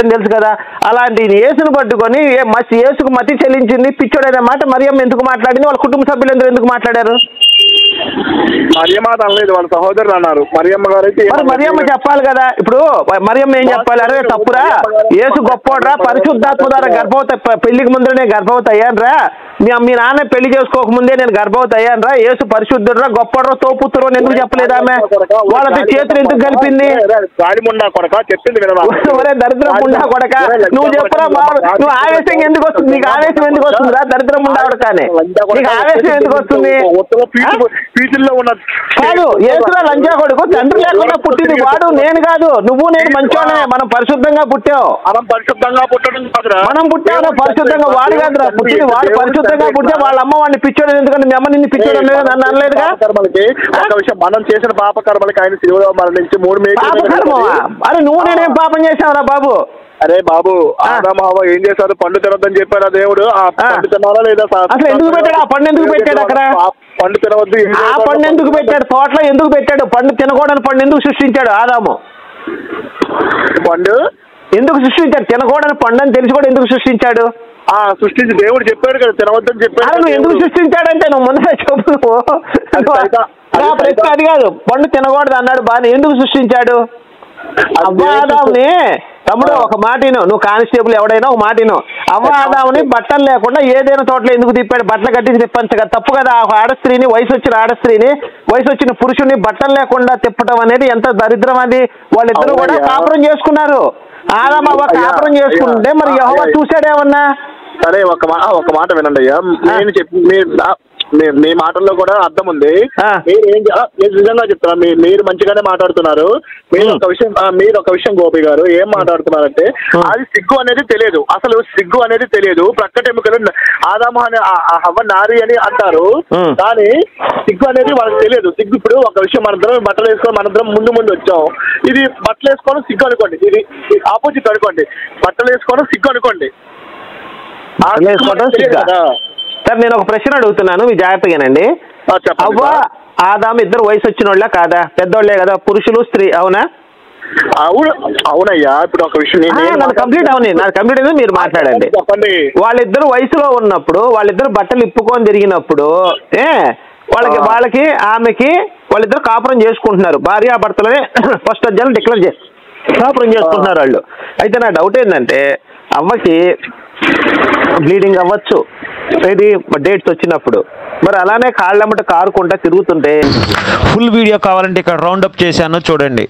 తెలుసు కదా. అలాంటి యేసును పట్టుకొని యేసుకు మతి చెల్లించింది పిచ్చోడనే మాట మరియమ్మ ఎందుకు మాట్లాడింది, వాళ్ళ కుటుంబ సభ్యులందరూ ఎందుకు మాట్లాడారు? మరియమ్మ అనలేదు, వాళ్ళ సహోదరులు అన్నారు. మరియమ్మ గారు అయితే మరియమ్మ చెప్పాలి కదా. ఇప్పుడు మరియమ్మ ఏం చెప్పాలి? అరే తప్పురా, యేసు గొప్పోడ్రా, పరిశుద్ధాత్మ ద్వారా గర్భవతి, పెళ్లికి ముందరనే గర్భవతి అయ్యానరా, మీ నాన్న పెళ్లి చేసుకోకముందే నేను గర్భవతి అయ్యానరా, యేసు పరిశుద్ధుడురా, గొప్పోడ్రా, తోపుత్తురు అని ఎందుకు చెప్పలేదు ఆమె? వాళ్ళతో చేతులు ఎందుకు కలిపింది? ఒరే దరిద్రం ముండా కొడక, నువ్వు చెప్పురా బాబు, నువ్వు ఆవేశం ఎందుకు వస్తుంది? నీకు ఆవేశం ఎందుకు వస్తుందిరా దరిద్రం ముండా కొడకానే? నీకు ఆవేశం ఎందుకు వస్తుంది? కాదు, యేసురా లంచా కొడుకు, తండ్రి లేకుండా పుట్టింది వాడు, నేను కాదు. నువ్వు నేను మంచోనే, మనం పరిశుద్ధంగా పుట్టావు. మనం పుట్టావు పరిశుద్ధంగా, వాడు కాదురా పుట్టింది వాడు. పరిశుద్ధంగా పుట్టే వాళ్ళ అమ్మ వాడిని పిచ్చోడు ఎందుకంటే మీ అమ్మ నిన్ను పిచ్చోడు నన్ను అనలేదుగా. మనం చేసిన పాపకర్మలకి ఆయన శిలువలో మరణించి 3 పాపకర్మమా? అరే నువ్వు నేనేం పాపం చేశావురా బాబు? అరే బాబు, ఆదాము హవ్వ ఏం చేశారు? పండు తినొద్దని చెప్పారు దేవుడు. ఆ పండు తినాలా లేదా? అసలు ఎందుకు పెట్టాడు? ఆ పండు ఎందుకు పెట్టాడు? అక్కడ పండు తినవద్దు. ఆ పండు ఎందుకు పెట్టాడు? తోటలో ఎందుకు పెట్టాడు? పండు తినకూడని పండు ఎందుకు సృష్టించాడు ఆదాము? పండు ఎందుకు సృష్టించాడు? తినకూడని పండు అని తెలిసి కూడా ఎందుకు సృష్టించాడు? సృష్టించి దేవుడు చెప్పాడు కదా తినవద్దని చెప్పాడు. నువ్వు ఎందుకు సృష్టించాడంటే నువ్వు ముందే చెప్పు. ప్రశ్న అది కాదు. పండు తినకూడదు అన్నాడు బాగా, ఎందుకు సృష్టించాడు? అవ్వ ఆదాముని, తమ్ముడు ఒక మాటిను, నువ్వు కానిస్టేబుల్ ఎవడైనా ఒక మాటిను, అవ్వ ఆదాముని బట్టలు లేకుండా ఏదైనా తోటలో ఎందుకు తిప్పాడు? బట్టలు కట్టించి తిప్పంచగా తప్పు కదా. ఒక ఆడస్త్రీని, వయసు వచ్చిన పురుషుని బట్టలు లేకుండా తిప్పటం అనేది ఎంత దరిద్రం అది. వాళ్ళిద్దరూ కూడా కాపురం చేసుకున్నారు. ఆదాము అవ్వ కాపురం చేసుకుంటే మరి యెహోవా చూశాడేమన్నా? సరే ఒక మాట వినండి అయ్యా, నేను చెప్పి మీ మాటల్లో కూడా అర్థం ఉంది. నేను నిజంగా చెప్తున్నా, మీరు మంచిగానే మాట్లాడుతున్నారు. మీరు ఒక విషయం గోపి గారు ఏం మాట్లాడుతున్నారంటే, అది సిగ్గు అనేది తెలియదు. అసలు సిగ్గు అనేది తెలియదు. ప్రక్కటెముకలు ఆదాము అని హవ్వ నారి అని అంటారు, కానీ సిగ్గు అనేది వాళ్ళకి తెలియదు. సిగ్గు ఇప్పుడు ఒక విషయం, మనందరం బట్టలు వేసుకొని మనందరం ముందు వచ్చాం. ఇది బట్టలు వేసుకోవడం సిగ్గు అనుకోండి, ఇది ఆపోజిట్ అనుకోండి. బట్టలు వేసుకోవడం సిగ్గు అనుకోండి. సార్ నేను ఒక ప్రశ్న అడుగుతున్నాను, మీ జాగ్రత్తగానండి. అవ్వ ఆదాము ఇద్దరు వయసు వచ్చిన వాళ్ళే కాదా? పెద్దోళ్లే కదా, పురుషులు స్త్రీ, అవునా? అవునయ్యా. ఇప్పుడు ఒక విషయం కంప్లీట్ అయింది, మీరు మాట్లాడండి. వాళ్ళిద్దరు వయసులో ఉన్నప్పుడు, వాళ్ళిద్దరు బట్టలు ఇప్పుకొని తిరిగినప్పుడు వాళ్ళకి ఆమెకి వాళ్ళిద్దరు కాపురం చేసుకుంటున్నారు. భార్యాభర్తలనే ఫస్ట్ అధ్యాయం డిక్లేర్ చేసి కాపురం చేసుకుంటున్నారు వాళ్ళు. అయితే నా డౌట్ ఏంటంటే, అవ్వకి బ్లీడింగ్ అవ్వచ్చు ఇది డేట్స్ వచ్చినప్పుడు, మరి అలానే కాళ్ళమ్మట కారుకుంటా తిరుగుతుంటే. ఫుల్ వీడియో కావాలంటే ఇక్కడ రౌండప్ చేశాను చూడండి.